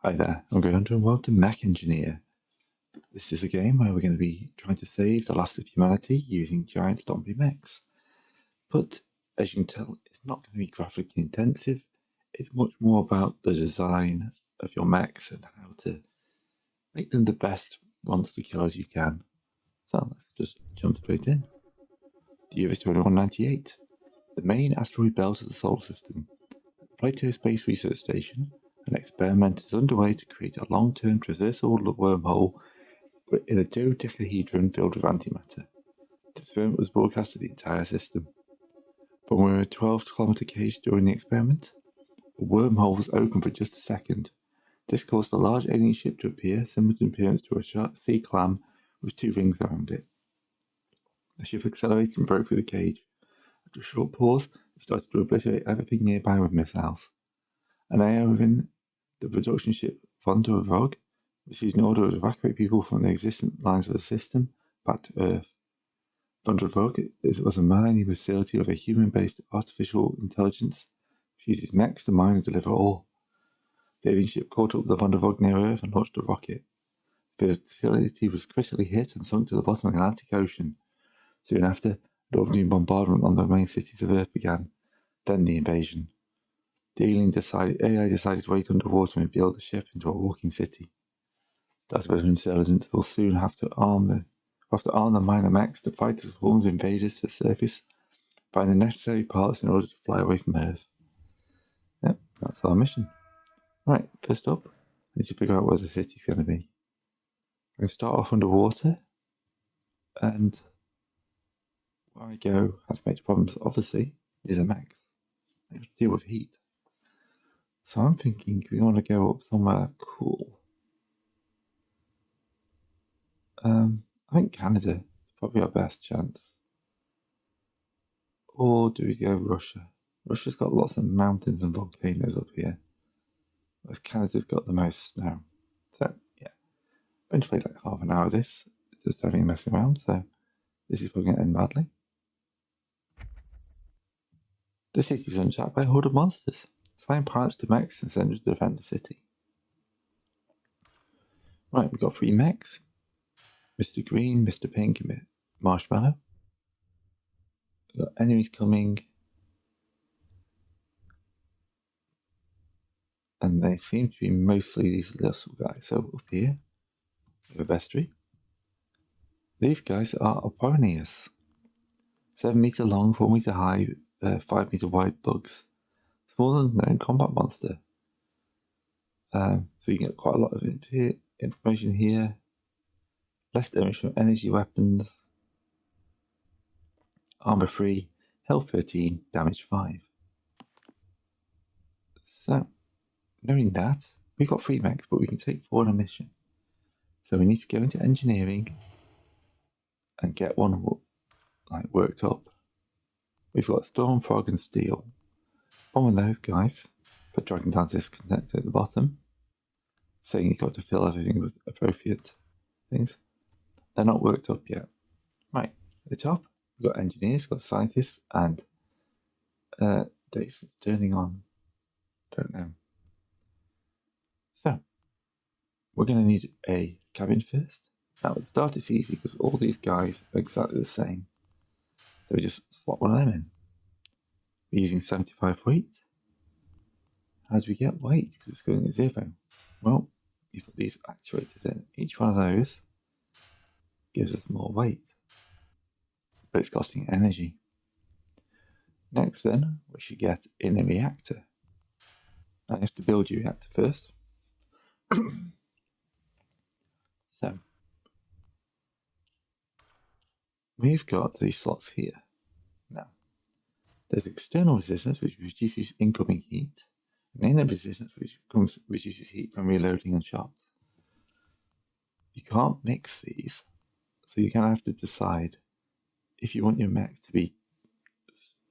Hi there, I'm going to welcome Mech Engineer. This is a game where we're going to be trying to save the last of humanity using giant stompy mechs. But as you can tell, it's not going to be graphically intensive. It's much more about the design of your mechs and how to make them the best monster killers you can. So let's just jump straight in. The year is 2198. The main asteroid belt of the solar system. At the Plato Space Research Station, an experiment is underway to create a long-term traversable wormhole in a dodecahedron filled with antimatter. The experiment was broadcast to the entire system. When we were 12-kilometer cage during the experiment, a wormhole was open for just a second. This caused a large alien ship to appear, similar in appearance to a shark sea clam with two rings around it. The ship accelerated and broke through the cage. After a short pause, it started to obliterate everything nearby with missiles. An area within the production ship von der Vogt received an order to evacuate people from the existing lines of the system back to Earth. Von der Vogt was a mining facility of a human-based artificial intelligence which uses mechs to mine and deliver ore. The alien ship caught up with the Von der Vogt near Earth and launched a rocket. The facility was critically hit and sunk to the bottom of the Atlantic Ocean. Soon after, an orbiting bombardment on the main cities of Earth began, then the invasion. The AI decided to wait underwater and rebuild the ship into a walking city. The artificial intelligence will soon have to arm the minor mechs to fight the swarms of invaders to the surface, find the necessary parts in order to fly away from Earth. Yep, that's our mission. Right, first up, I need to figure out where the city's going to be. I'm going to start off underwater, and where I go has major problems. Obviously, these are mechs. They have to deal with heat. So I'm thinking we want to go up somewhere cool. I think Canada is probably our best chance. Or do we go Russia? Russia's got lots of mountains and volcanoes up here. Whereas Canada's got the most snow. So, yeah. I'm going to play like half an hour of this, just having a messing around, so this is probably going to end badly. The city's under attack by a horde of monsters. Assign pilots to mechs and send them to defend the city. Right, we've got 3 mechs. Mr. Green, Mr. Pink, and Marshmallow. We've got enemies coming. And they seem to be mostly these little guys. So up here, we have a vestry. These guys are Oponius. 7 meter long, 4 meter high, 5 meter wide bugs. Smaller than known combat monster. So you get quite a lot of information here. Less damage from energy weapons. Armor 3, health 13, damage 5. So, knowing that, we've got 3 mechs, but we can take 4 on a mission. So we need to go into engineering and get one worked up. We've got Storm, Frog, and Steel. One of those guys for dragging down this connector at the bottom, saying you've got to fill everything with appropriate things. They're not worked up yet. Right, at the top, we've got engineers, we've got scientists, and Jason's turning on. Don't know. So, we're going to need a cabin first. Now, at the start it's easy because all these guys are exactly the same. So we just slot one of them in. We're using 75 weight. How do we get weight? Because it's going at 0. Well, you put these actuators in. Each one of those gives us more weight, but it's costing energy. Next then, we should get in a reactor. Now you have to build your reactor first. So, we've got these slots here. Now, there's external resistance which reduces incoming heat, and inner resistance which reduces heat from reloading and shots. You can't mix these, so you're going to have to decide if you want your mech to be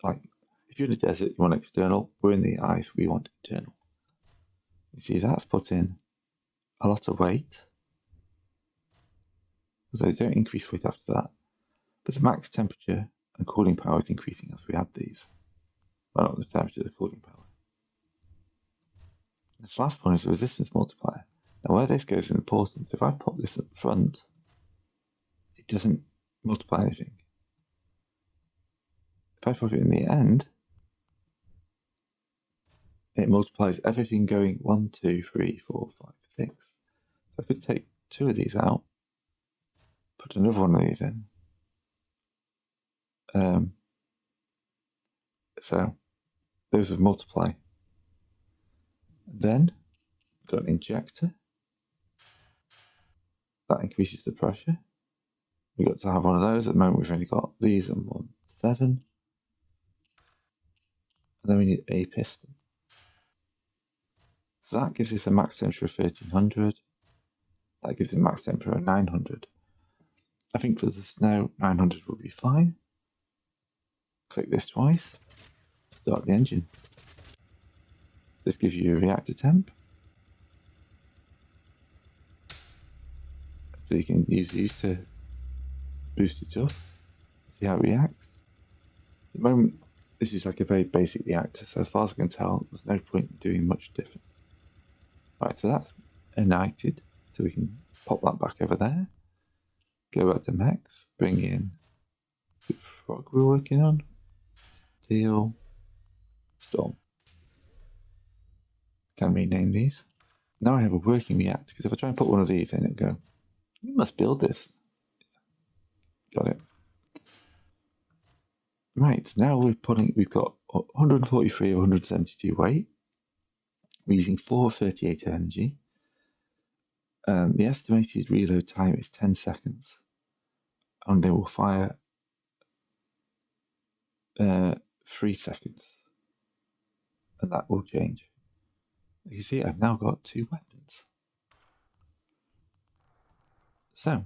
like, if you're in the desert, you want external, we're in the ice, we want internal. You see, that's put in a lot of weight, so they don't increase weight after that, but the max temperature and cooling power is increasing as we add these. Well, not the temperature, the cooling power. This last one is a resistance multiplier. Now where this goes in importance, if I pop this at the front, it doesn't multiply anything. If I pop it in the end, it multiplies everything going 1, 2, 3, 4, 5, 6. So I could take 2 of these out, put another one of these in. So those would multiply. Then we've got an injector. That increases the pressure. We've got to have one of those. At the moment we've only got these and 1, 7. And then we need a piston. So that gives us a max temperature of 1300. That gives us a max temperature of 900. I think for the snow, 900 will be fine. Click this twice. Start the engine. This gives you a reactor temp. So you can use these to boost it up. See how it reacts. At the moment, this is like a very basic reactor, so as far as I can tell, there's no point in doing much difference. Right, so that's ignited, so we can pop that back over there. Go back to mechs, bring in the frog we're working on. Steel, storm. Can rename these. Now I have a working reactor, because if I try and put one of these in, it'll go, you must build this. Got it. Right, now we've got 143 or 172 weight. We're using 438 of energy. The estimated reload time is 10 seconds. And they will fire 3 seconds. And that will change. You see, I've now got 2 weapons. So,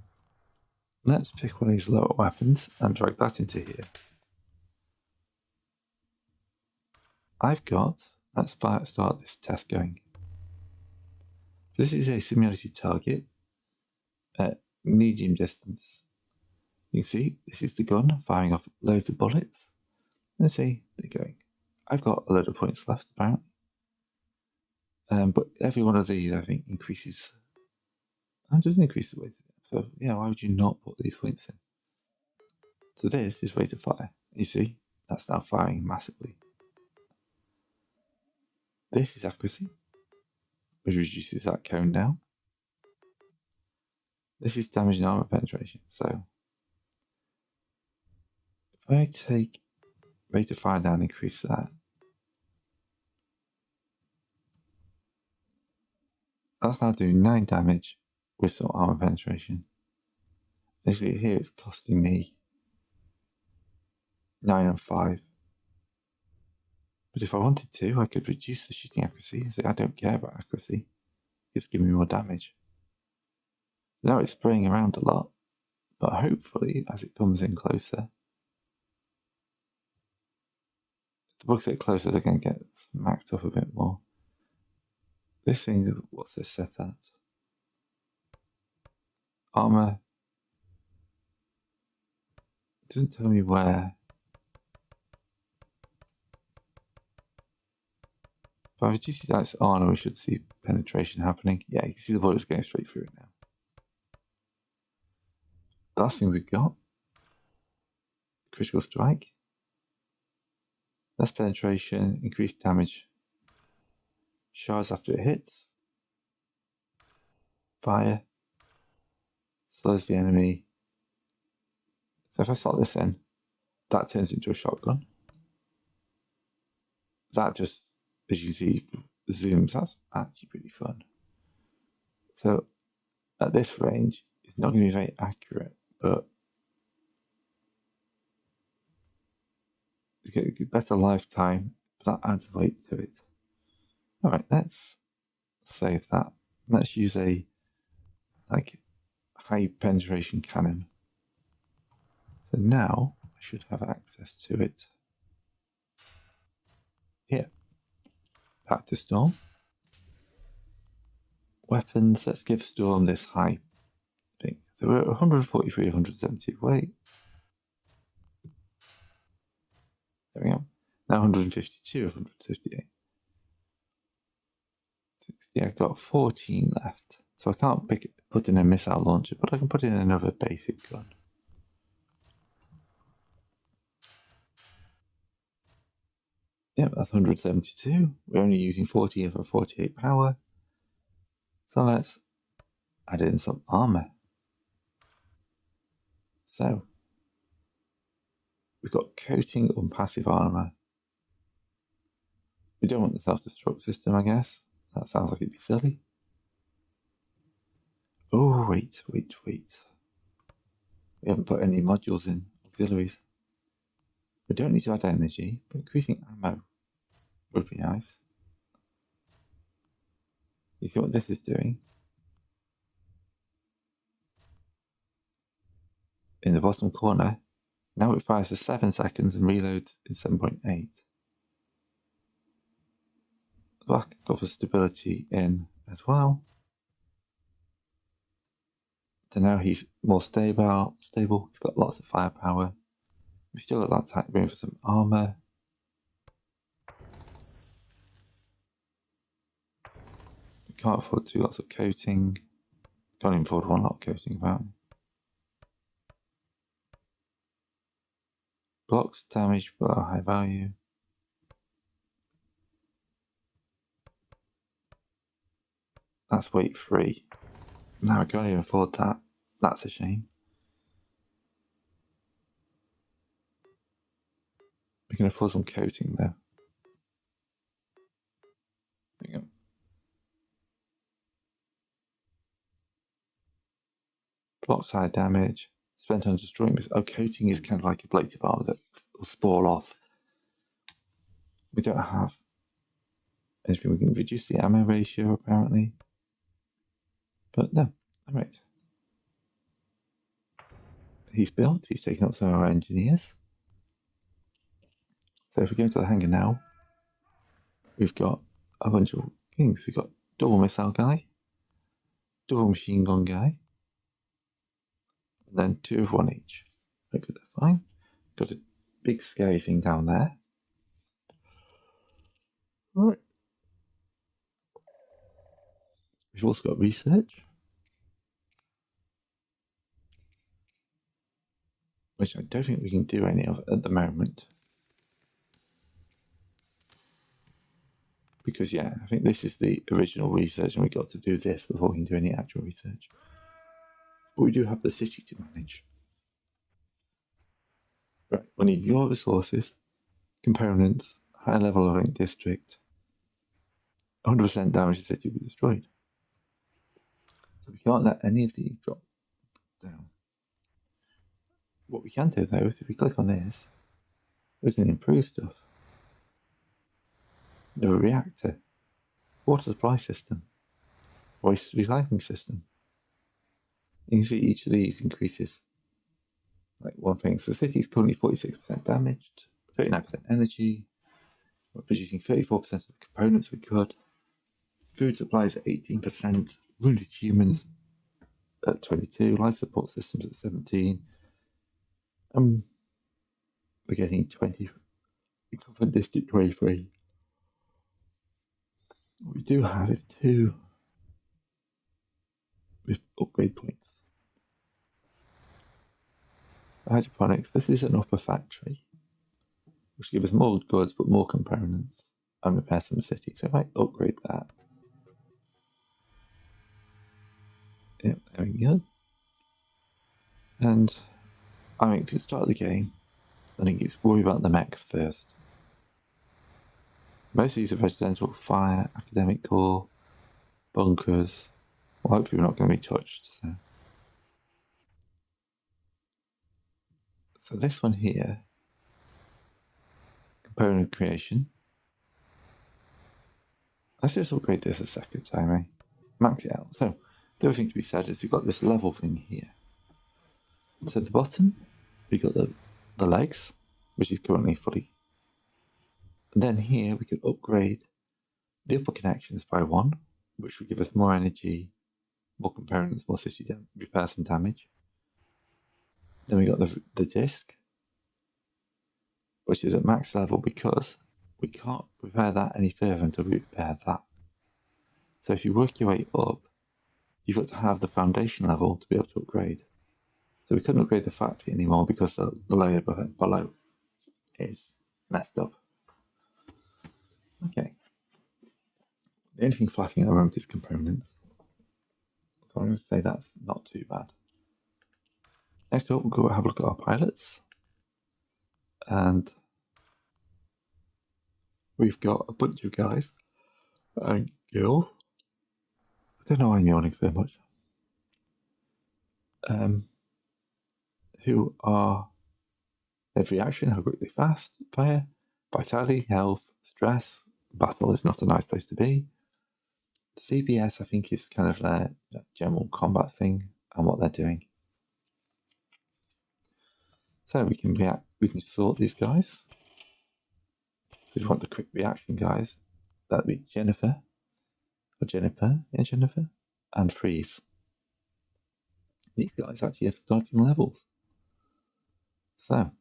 let's pick one of these lower weapons and drag that into here. Let's start this test going. This is a simulated target at medium distance. You can see, this is the gun firing off loads of bullets. Let's see, they're going. I've got a load of points left, apparently. But every one of these, I think, increases. It doesn't increase the weight. So, yeah, why would you not put these points in? So this is rate of fire. You see, that's now firing massively. This is accuracy, which reduces that cone down. This is damage and armor penetration. So if I take rate of fire down, increase that. That's now doing 9 damage with some armor penetration. Basically here it's costing me 9 and 5. But if I wanted to, I could reduce the shooting accuracy and say I don't care about accuracy. Just give me more damage. Now it's spraying around a lot, but hopefully as it comes in closer, if the bugs get closer, they're going to get maxed up a bit more. This thing, what's this set at? Armor. It doesn't tell me where. If I reduce that on, we should see penetration happening. Yeah, you can see the bullets going straight through it now. The last thing we've got, critical strike. Less penetration, increased damage. Shards after it hits. Fire. Slows the enemy. So if I slot this in, that turns into a shotgun. That just, as you see, zooms. That's actually pretty fun. So at this range, it's not going to be very accurate, but you get a better lifetime, but that adds weight to it. Alright, let's save that. Let's use a high penetration cannon. So now I should have access to it. Here. Back to Storm. Weapons, let's give Storm this high thing. So we're at 143, 170 weight. There we go. Now 152 of 158. Yeah, I've got 14 left. So I can't put in a missile launcher, but I can put in another basic gun. Yep, that's 172. We're only using 40 of a 48 power. So let's add in some armor. So we've got coating on passive armor. We don't want the self-destruct system, I guess. That sounds like it'd be silly. Oh, wait. We haven't put any modules in, auxiliaries. We don't need to add energy, but increasing ammo would be nice. You see what this is doing? In the bottom corner, now it fires for 7 seconds and reloads in 7.8. Black offers stability in as well. So now he's more stable. He's got lots of firepower. We've still got that type room for some armor. We can't afford to do lots of coating. Can't even afford one lot of coating about. Blocks damage below high value. That's weight 3. Now I can't even afford that. That's a shame. We can afford some coating though. There you go. Blocks high damage. Spent on destroying this. Oh, coating is kind of like ablative armor that will spoil off. We don't have anything. We can reduce the ammo ratio apparently. But no. Alright. He's built. He's taken up some of our engineers. So if we go to the hangar now, we've got a bunch of things. We've got double missile guy, double machine gun guy, and then 2 of 1 each. Hopefully they're fine. Got a big scary thing down there. Right. We've also got research, which I don't think we can do any of at the moment. Because, yeah, I think this is the original research and we got to do this before we can do any actual research. But we do have the city to manage. Right, we need your resources, components, high level of link district. 100% damage the city will be destroyed. So we can't let any of these drop down. What we can do though is if we click on this, we can improve stuff. The reactor, water supply system, waste recycling system. You can see each of these increases like one thing. So the city is currently 46% damaged, 39% energy. We're producing 34% of the components we could. Food supplies at 18%, wounded humans at 22, life support systems at 17. We're getting 20. We covered District 23. What we do have is 2 with upgrade points. Hydroponics, this is an upper factory, which gives us more goods but more components and repair some city. So if I upgrade that, yep, there we go. And I mean, to start the game, I think it's worry about the mechs first. Most of these are residential, fire, academic core, bunkers. Well, hopefully we're not going to be touched. So this one here, component creation. Let's just upgrade this a second time, eh? Max it out. So the other thing to be said is we've got this level thing here. So at the bottom, we've got the legs, which is currently fully. And then here we could upgrade the upper connections by 1, which would give us more energy, more components, more city repair some damage. Then we got the disc, which is at max level because we can't repair that any further until we repair that. So if you work your way up, you've got to have the foundation level to be able to upgrade. So we couldn't upgrade the factory anymore because the layer below is messed up. Okay. The only thing flashing at the moment is components. So I'm going to say that's not too bad. Next up, we'll go have a look at our pilots. And we've got a bunch of guys and girls. I don't know why I'm yawning so much. Who are every action, how quickly fast, fire, vitality, health, stress. Battle is not a nice place to be. CBS, I think, is kind of their general combat thing and what they're doing. So we can sort these guys. If we want the quick reaction guys, that'd be Jennifer, and Freeze. These guys actually have starting levels. So,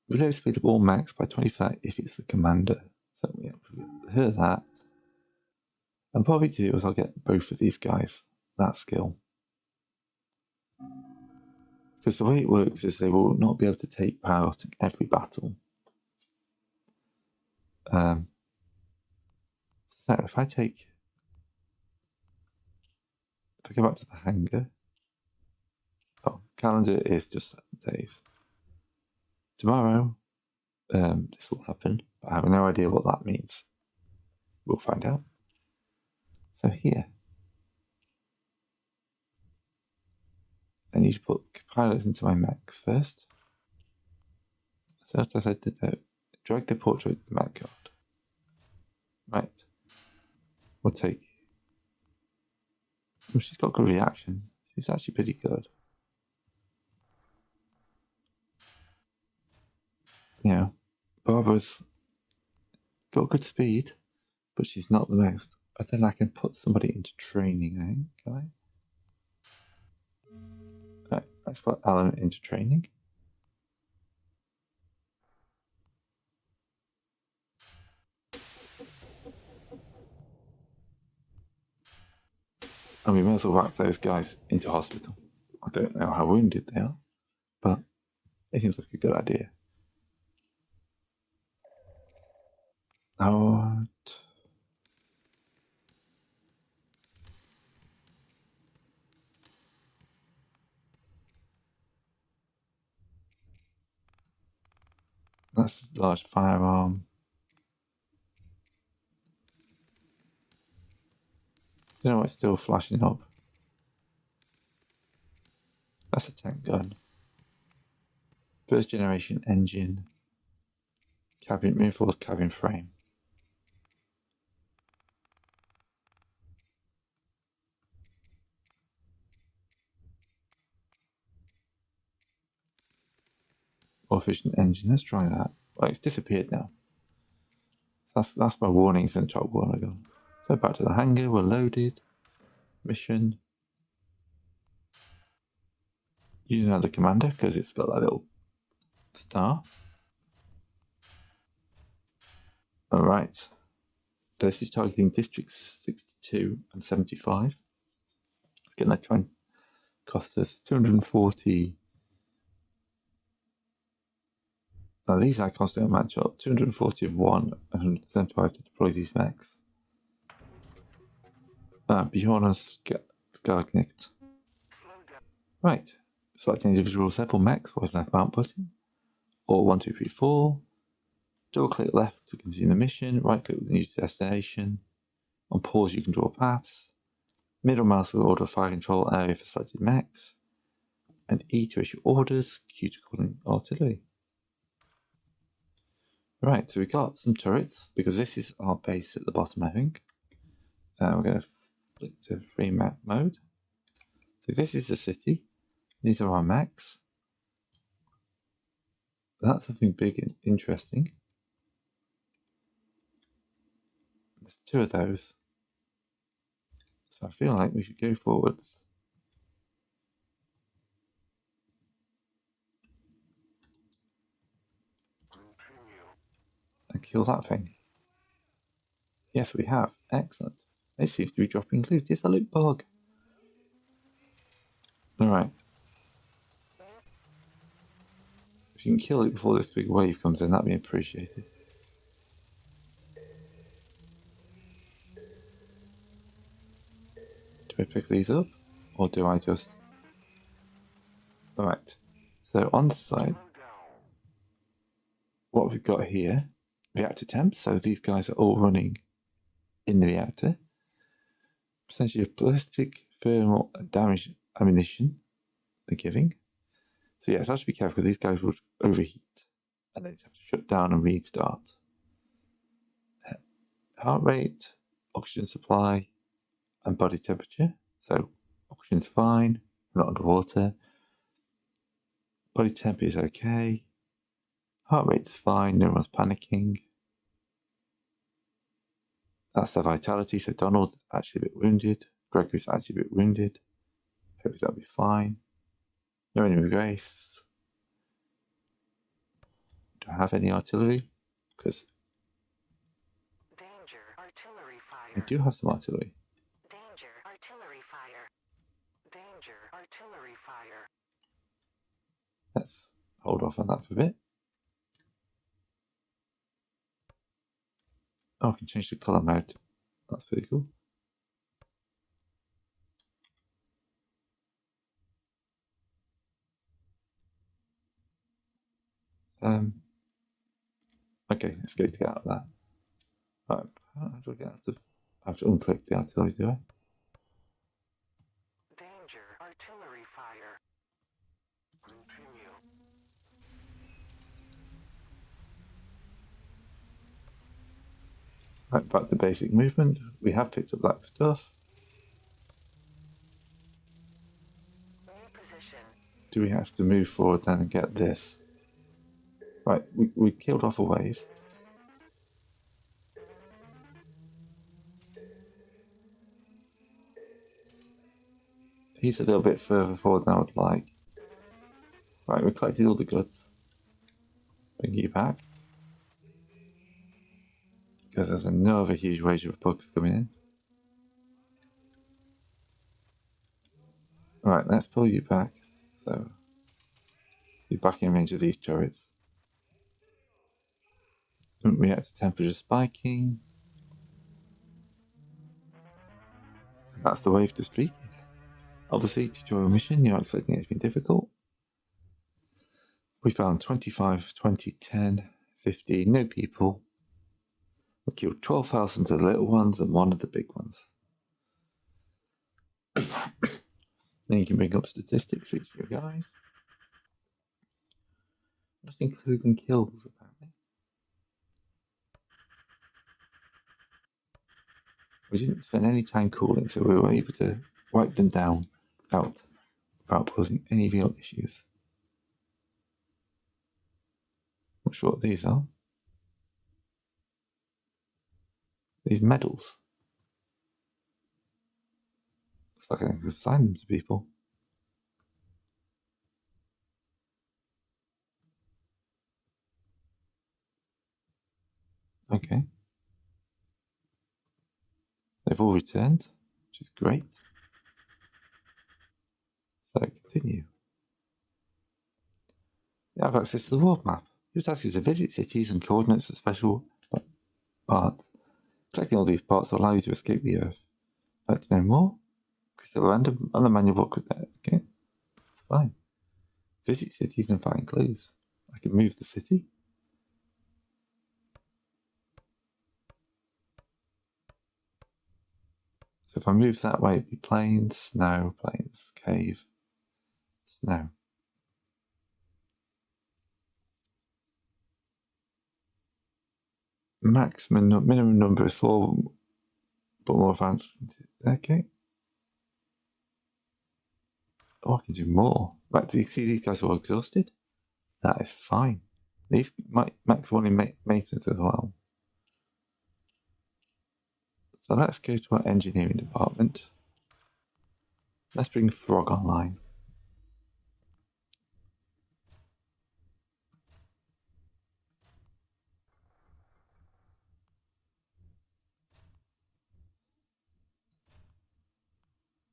reload speed of all mechs by 25 if it's the commander. So we heard that. And what we do is I'll get both of these guys that skill. Because the way it works is they will not be able to take power out in every battle. So if I go back to the hangar, calendar is just days. Tomorrow, this will happen, but I have no idea what that means. We'll find out. So here, I need to put pilots into my mechs first. So as I did that, drag the portrait to the mech card. Right. We'll take. Well, she's got good reaction. She's actually pretty good. You know, Barbara's got good speed, but she's not the most. But then I can put somebody into training, I think. Can I? Right, let's put Alan into training. And we may as well whack those guys into hospital. I don't know how wounded they are, but it seems like a good idea. Alright. That's a large firearm. You know what's still flashing up? That's a tank gun. First generation engine. Cabin reinforced cabin frame. More efficient engine. Let's try that. Well, it's disappeared now. That's my warnings in the top one. I go. So back to the hangar. We're loaded. Mission. You know the commander because it's got that little star. All right. This is targeting districts 62 and 75. It's going to cost us 240. Now these icons don't match up. 240 of one, 175 to deploy these mechs. Bjorn and Skargnicht. Right. Select an individual several mechs with left mount button. Or 1, 2, 3, 4. Double click left to continue the mission. Right click with the new destination. On pause you can draw paths. Middle mouse will order fire control area for selected mechs. And E to issue orders. Q to call in artillery. Right, so we got some turrets because this is our base at the bottom, I think. We're going to flick to free map mode. So this is the city. These are our mechs. That's something big and interesting. There's 2 of those. So I feel like we should go forwards. And kill that thing. Yes, we have. Excellent. It seems to be dropping loot. It's a loot bug. Alright. If you can kill it before this big wave comes in, that'd be appreciated. Do I pick these up? Or do I just... Alright. So on the side, what we've got here, reactor temps. So these guys are all running in the reactor. Percentage of ballistic, thermal, and damage ammunition they're giving. So yeah, so I have to be careful because these guys would overheat and then have to shut down and restart. Heart rate, oxygen supply, and body temperature. So oxygen's fine, we're not underwater. Body temp is okay. Heart rate's fine, no one's panicking. That's the vitality, so Donald's actually a bit wounded. Gregory's actually a bit wounded. Hope that'll be fine. No enemy grace. Do I have any artillery? Because Danger, artillery fire. I do have some artillery. Danger, artillery fire. Danger, artillery fire. Let's hold off on that for a bit. Oh, I can change the colour mode. That's pretty cool. Okay, let's go to get out of that. Right, how do I get out of... I have to unclick the artillery, do I? Danger, artillery fire. Continue. Right, back to basic movement. We have picked up that stuff. New position. Do we have to move forward then and get this? Right, we killed off a wave. He's a little bit further forward than I would like. Right, we collected all the goods. Bring you back. Because there's another huge wave of bugs coming in. Right, let's pull you back. So, you're back in range of these turrets. Reactor temperature spiking. And that's the wave defeated. Obviously, tutorial mission, you're not expecting it to be difficult. We found 25, 20, 10, 15, no people. We killed 12,000 of the little ones and one of the big ones. Then you can bring up statistics for each of your guys. Just including kills, apparently. We didn't spend any time cooling, so we were able to wipe them down out without causing any real issues. Not sure what these are. These medals. Looks like I can assign them to people. Okay. They've all returned, which is great. So continue. You have access to the world map. Use access to visit cities and coordinates of special parts. Collecting all these parts will allow you to escape the Earth. Like to know more? Click at random on the manual book. Okay, fine. Visit cities and find clues. I can move the city. So if I move that way, it'd be plains, snow, plains, cave, snow. Minimum number is 4, but more advanced. Okay. Oh, I can do more. Right, do you see these guys are all exhausted? That is fine. These max one in maintenance as well. So let's go to our engineering department. Let's bring Frog online.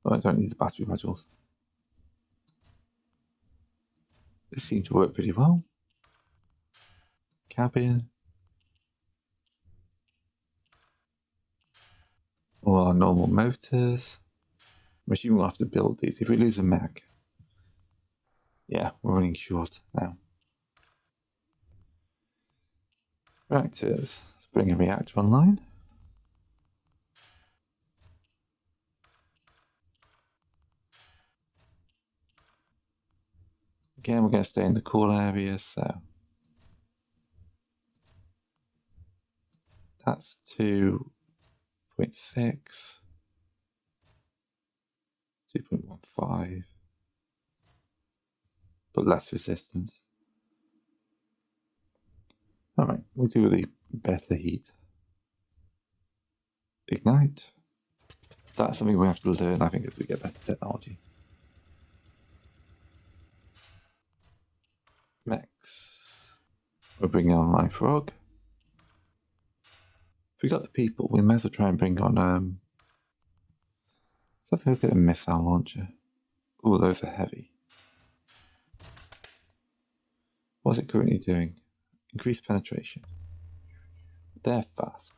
But I don't need the battery modules. This seemed to work pretty well. Cabin. All our normal motors. I'm assuming we'll have to build these. If we lose a mech, yeah, we're running short now. Reactors. Let's bring a reactor online. Again, we're going to stay in the cool area, so that's 2.6, 2.15, but less resistance. Alright, we'll do the better heat. Ignite. That's something we have to learn, I think, as we get better technology. Mechs. We're bringing online Frog. If we got the people, we may as well try and bring on let's have a look at a missile launcher. Oh, those are heavy. What's it currently doing? Increased penetration. They're fast.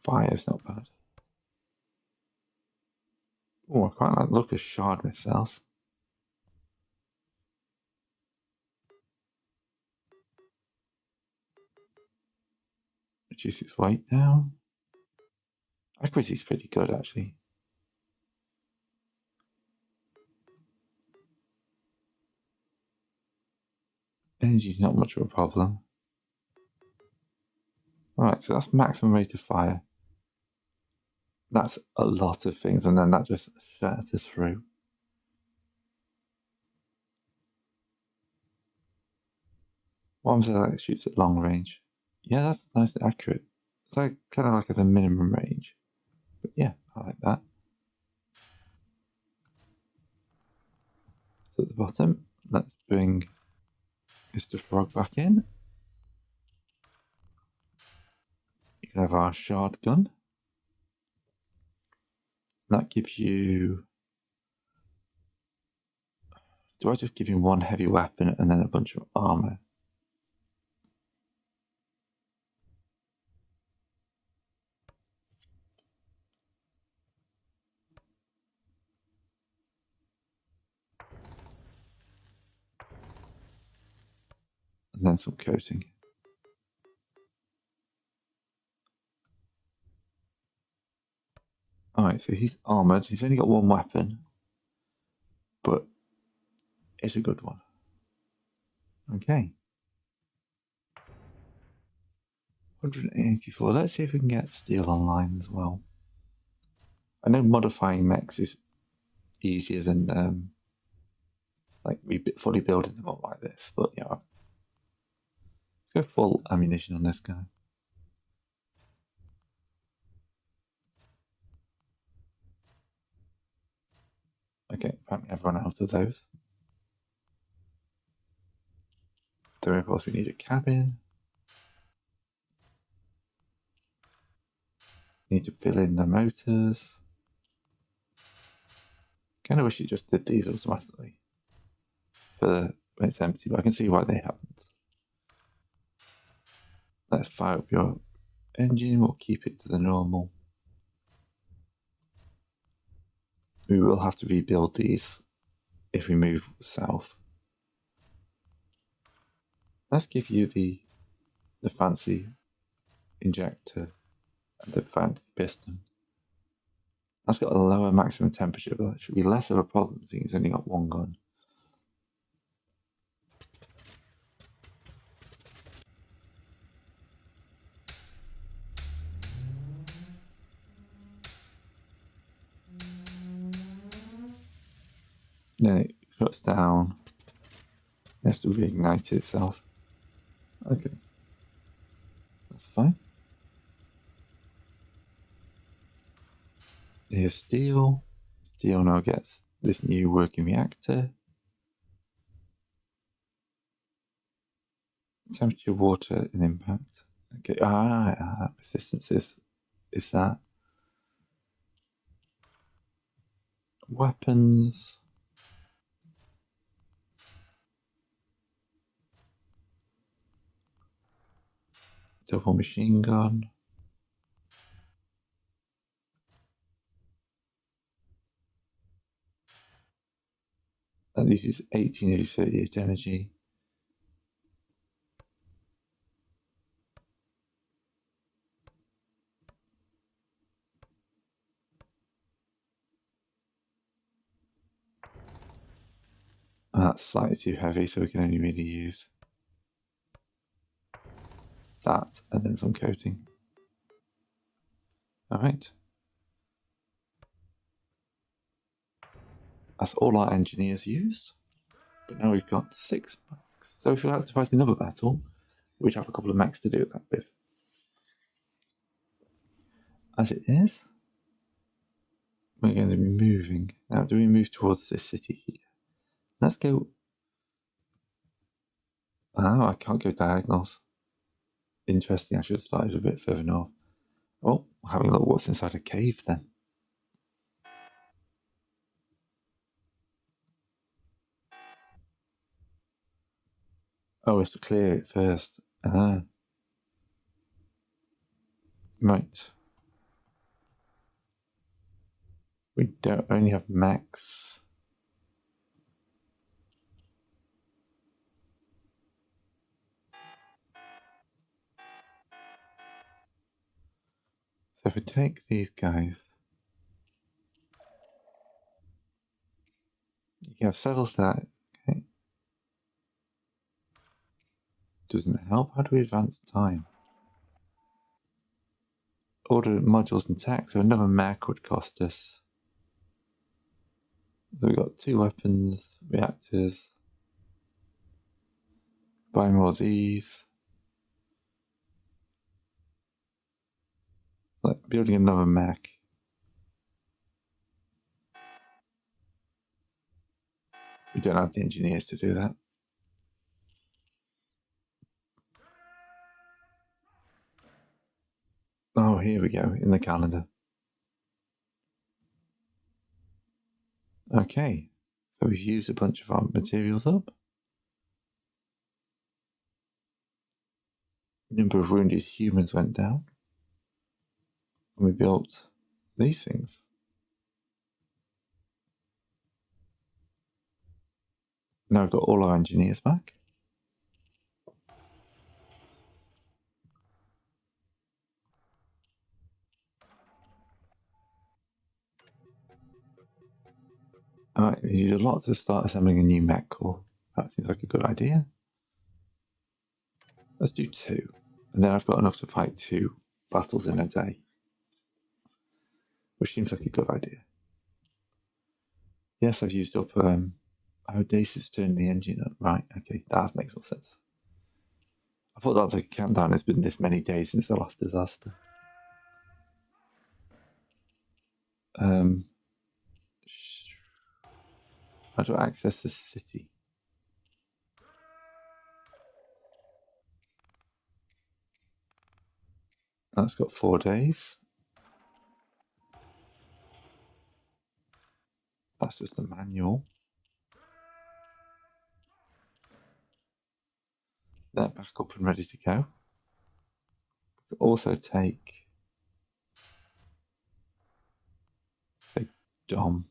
Fire's not bad. Oh, I quite like the look of shard missiles. Reduce its weight down. Accuracy's pretty good, actually. Energy's not much of a problem. Alright, so that's maximum rate of fire. That's a lot of things, and then that just shatters through. One that shoots at long range. Yeah, that's nice and accurate. It's like kind of like at the minimum range. But yeah, I like that. So at the bottom, let's bring Mr. Frog back in. You can have our shard gun. That gives you... Do I just give you one heavy weapon and then a bunch of armor? And then some coating. Alright, so he's armoured. He's only got one weapon, but it's a good one. Okay. 184. Let's see if we can get steel online as well. I know modifying mechs is easier than like fully building them up like this, but yeah. Let's go full ammunition on this guy. Okay, apparently I've run out of those. Then of course we need a cabin. Need to fill in the motors. Kind of wish it just did these automatically for when it's empty, but I can see why they haven't. Let's fire up your engine. We'll keep it to the normal. We will have to rebuild these if we move south. Let's give you the fancy injector and the fancy piston. That's got a lower maximum temperature, but it should be less of a problem seeing it's only got one gun. Then it shuts down. It has to reignite itself. Okay. That's fine. Here's steel. Steel now gets this new working reactor. Temperature, water, and impact. Okay, persistence is that. Weapons. Double machine gun. And this is 1838 energy. And that's slightly too heavy, so we can only really use that and then some coating. Alright. That's all our engineers used. But now we've got 6 mechs. So if we had to fight another battle, we'd have a couple of mechs to do that with. As it is, we're going to be moving. Now, do we move towards this city here? Let's go. Oh, I can't go diagonals. Interesting, I should have started a bit further north. Oh, having a look what's inside a cave then. Oh, we have to clear it first. Right. We don't only have mechs. So if we take these guys, you can have several stat. Okay. Doesn't help. How do we advance time? Order modules and tech, so another mech would cost us. So we've got 2 weapons, reactors. Buy more of these. Like building another mech. We don't have the engineers to do that. Oh, here we go, in the calendar. Okay, so we've used a bunch of our materials up. Number of wounded humans went down. And we built these things. Now we've got all our engineers back. Alright, we use a lot to start assembling a new mech core. That seems like a good idea. Let's do 2. And then I've got enough to fight 2 battles in a day. Which seems like a good idea. Yes, I've used up Daci's turned the engine up. Right, okay, that makes more sense. I thought that was like a countdown. It's been this many days since the last disaster. How do I access the city? That's got 4 days. That's just a manual. They're back up and ready to go. We can also take Dom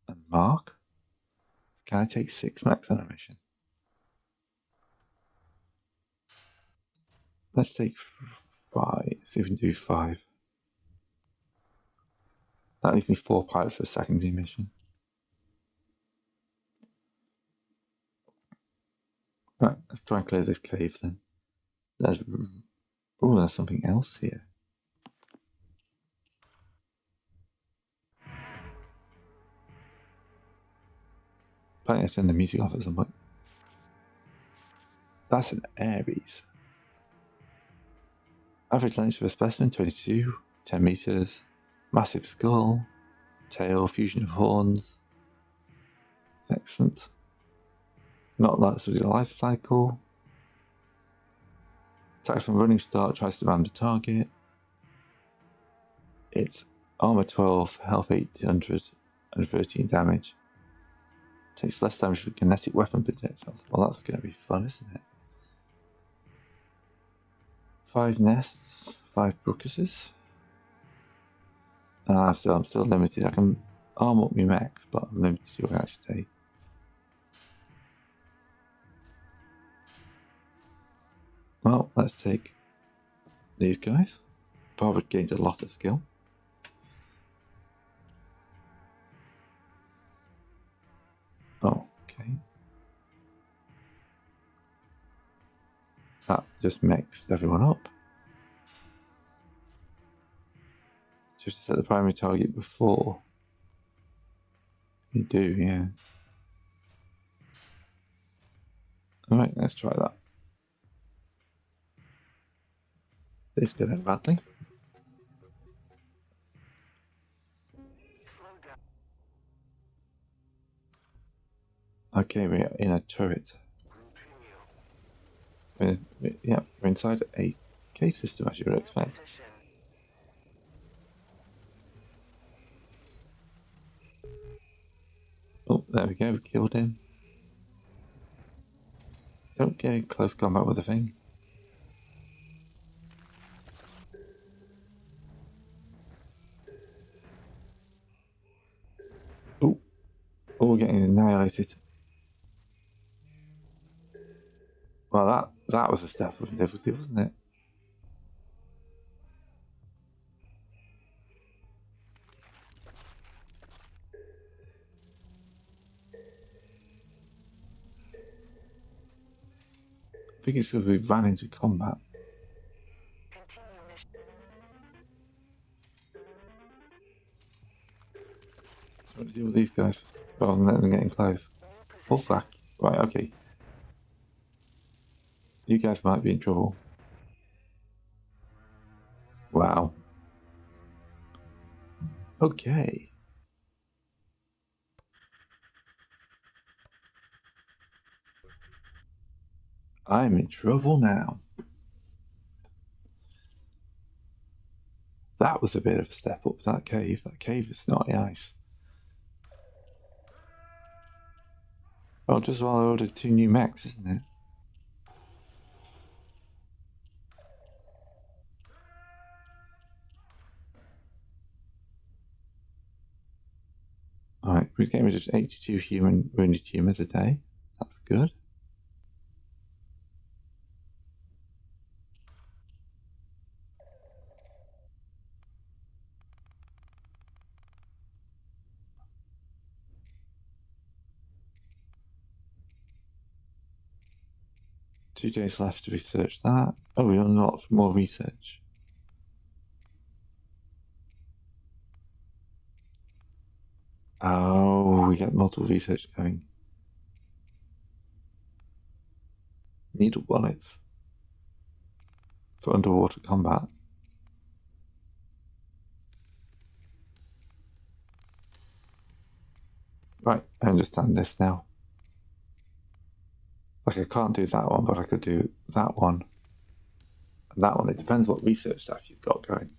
and Mark. Can I take 6 mechs on a mission? Let's take 5. See if we can do 5. That leaves me 4 pilots for a secondary mission. Right, let's try and clear this cave then. There's something else here. Apparently I turned the music off at some point. That's an Aries. Average length for a specimen, 22, 10 meters. Massive skull, tail, fusion of horns. Excellent. Not like sort of life cycle. Attacks from running start, tries to ram the target. It's armor 12, health 800, and 13 damage. Takes less damage for kinetic weapon projectiles. Well, that's going to be fun, isn't it? 5 nests, 5 brookuses. So I'm still limited. I can arm up my mechs, but I'm limited to what I actually take. Well, let's take these guys. Probably gained a lot of skill. Oh, okay. That just mixed everyone up. Just to set the primary target before. You do, yeah. Alright, let's try that. This could end badly. Okay, we're in a turret. We're inside a case system, as you would expect. Oh, there we go, we killed him. Don't get in close combat with the thing. Oh, we're getting annihilated. Well, that was a step of difficulty, wasn't it? I think it's because we ran into combat. Trying to deal with these guys rather than letting them get in close. Pull back. Right, okay. You guys might be in trouble. Wow. Okay. I'm in trouble now. That was a bit of a step up, that cave. That cave is not ice. Oh, just while I ordered 2 new mechs, isn't it? Alright, we're getting rid of 82 wounded humans a day. That's good. Two days left to research that. Oh, we unlocked more research. Oh, we get multiple research going. Needle bullets for underwater combat. Right, I understand this now. Like, I can't do that one, but I could do that one. And that one, it depends what research stuff you've got going.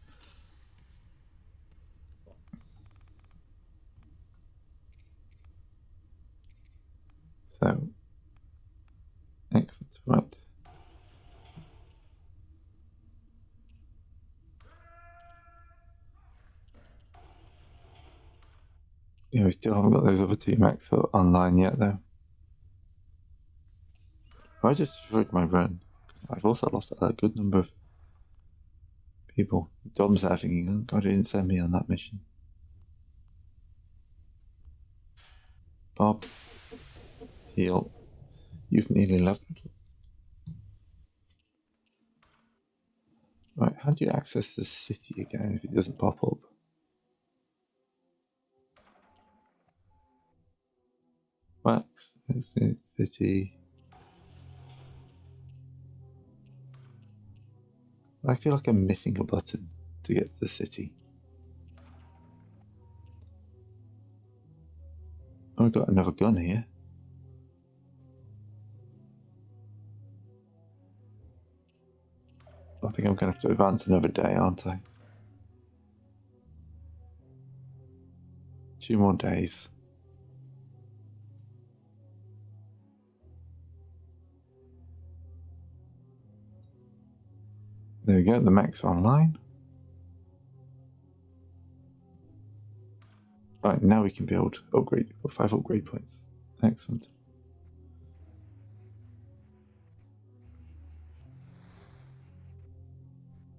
So, excellent, right. Yeah, we still haven't got those other 2 mechs online yet, though. I just destroyed my run. I've also lost a good number of people. Dom's there thinking, oh, God, he didn't send me on that mission. Bob, heal. You've nearly left. Right, how do you access the city again if it doesn't pop up? Wax, city. I feel like I'm missing a button to get to the city. Oh, we've got another gun here. I think I'm going to have to advance another day, aren't I? 2 more days. There we go, the mechs are online. Right, now we can build upgrade. We've got 5 upgrade points. Excellent.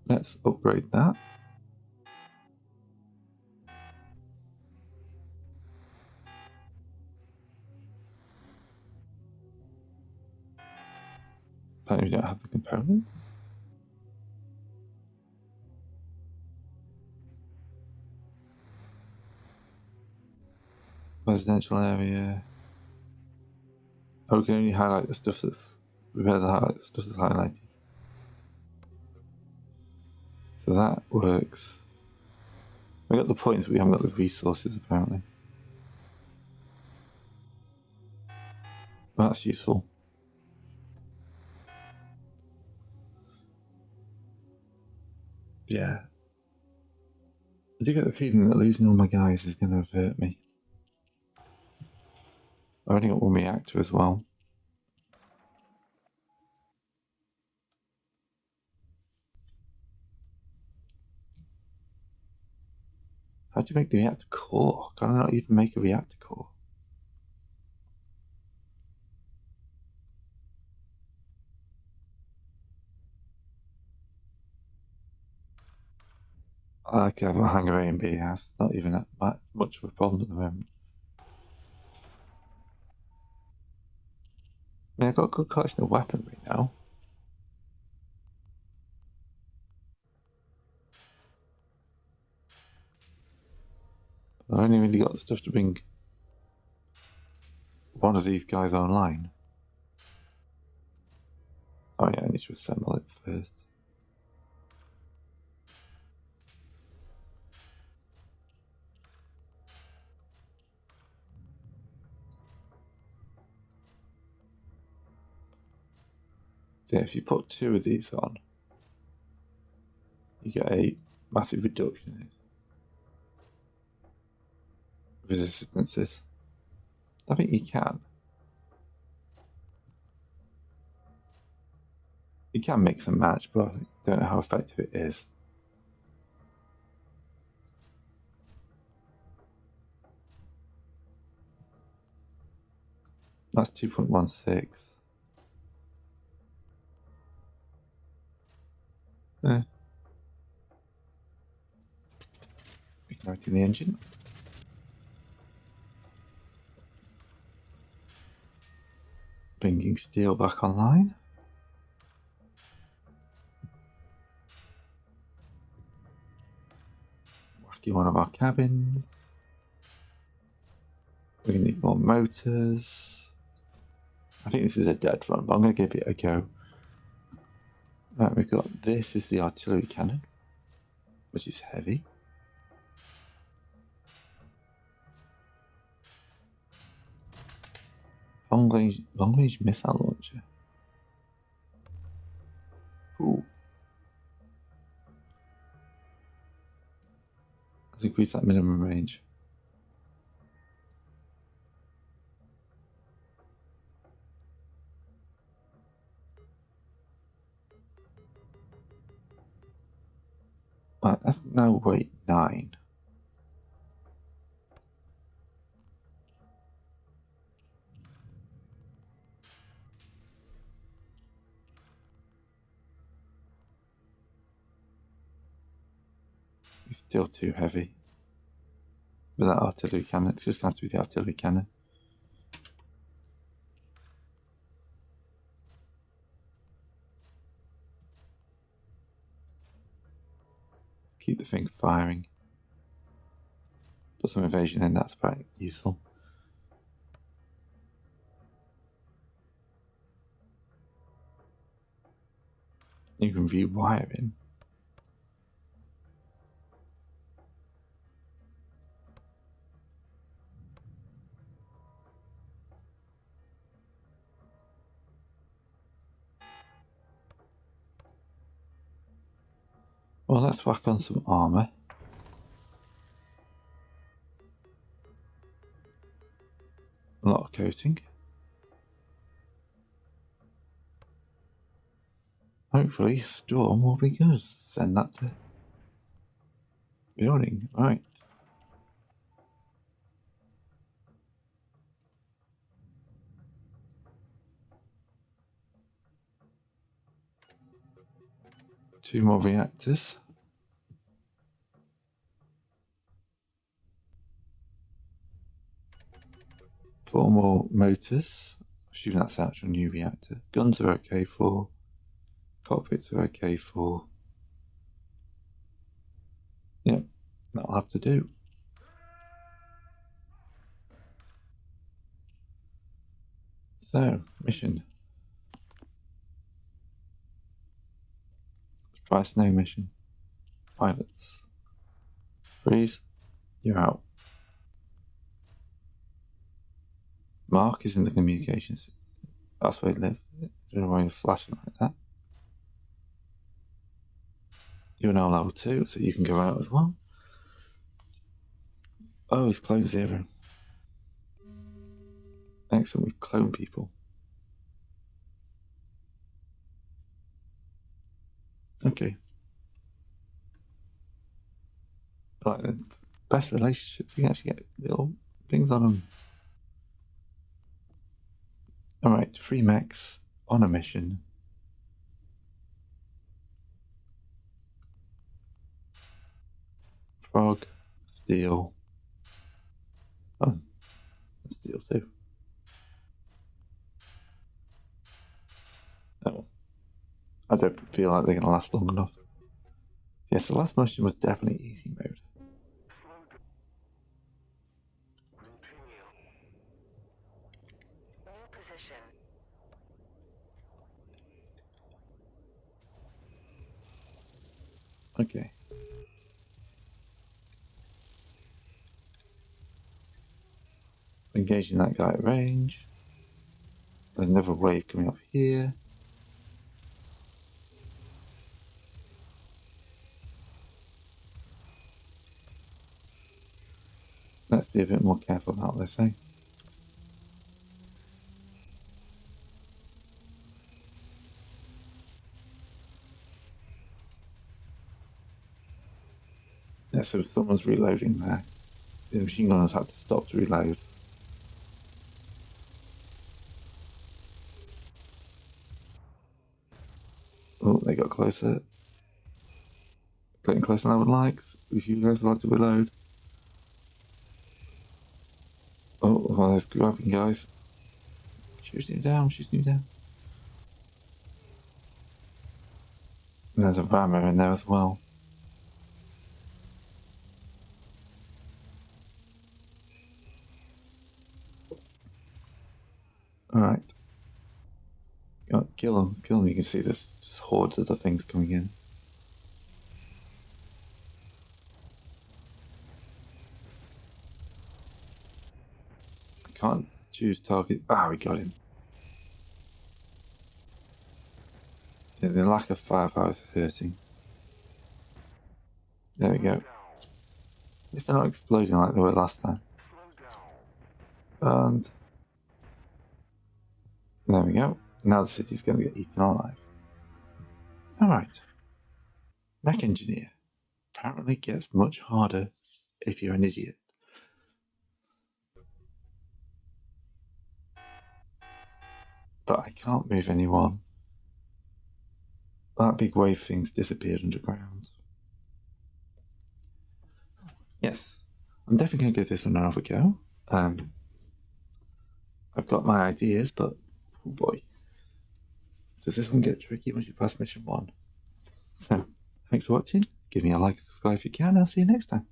Let's upgrade that. Apparently we don't have the components. Residential area. Oh, we can only highlight the stuff that's... We've had to highlight the stuff that's highlighted. So that works. We got the points, but we haven't got the resources apparently. Well, that's useful. Yeah. I do get the feeling that losing all my guys is going to hurt me. I've only got 1 reactor as well. How do you make the reactor core? Can I not even make a reactor core? I like have a hangar A and B house. Not even that much of a problem at the moment. I mean, I've got a good collection of weaponry now. I've only really got the stuff to bring one of these guys online. Oh yeah, I need to assemble it first. So yeah, if you put 2 of these on, you get a massive reduction in resistances. I think you can. You can mix and match, but I don't know how effective it is. That's 2.16. Igniting the engine. Bringing steel back online. Whacking one of our cabins. We need more motors. I think this is a dead run, but I'm going to give it a go. Right, we've got this is the artillery cannon, which is heavy. Long range missile launcher. Ooh. Let's increase that minimum range. Right, that's now weight 9. It's still too heavy. With that artillery cannon, it's just going to have to be the artillery cannon. Keep the thing firing. Put some evasion in, that's quite useful. You can view wiring. Well, let's whack on some armour. A lot of coating. Hopefully, storm will be good. Send that to building. Right. Two more reactors. 4 more motors. Assuming that's the actual new reactor. Guns are okay for. Cockpits are okay for. Yep, that'll have to do. So, mission. Let's try snow mission. Pilots. Freeze. You're out. Mark is in the communications. That's where he lives. I don't know why you're flashing like that. You're now level 2, so you can go out as well. Oh, he's clone 0. Excellent, we clone people. Okay. Right then. Best relationships, you can actually get little things on them. Alright, 3 mechs on a mission. Frog, steel. Oh, steel too. Oh, I don't feel like they're going to last long enough. Yes, the last mission was definitely easy mode. Continue. New position. Okay. Engaging that guy at range. There's another wave coming up here. Let's be a bit more careful about this, eh? Yeah, so someone's reloading there. The machine gunners had to stop to reload. Oh, they got closer. Getting closer than I would like. If you guys would like to reload. Oh, well, there's grabbing guys. Shooting him down, shooting him down. And there's a rammer in there as well. Alright. Kill them, kill them. You can see there's just hordes of the things coming in. I can't choose target. Ah, we got him. Yeah, the lack of firepower is hurting. There we go. At least they're not exploding like they were last time. And there we go. Now the city's going to get eaten alive. Alright. Mech Engineer. Apparently gets much harder if you're an idiot. But I can't move anyone. That big wave thing's disappeared underground. Yes, I'm definitely going to give this one another go. I've got my ideas, but oh boy, does this one get tricky once you pass mission 1? So, thanks for watching. Give me a like and subscribe if you can. I'll see you next time.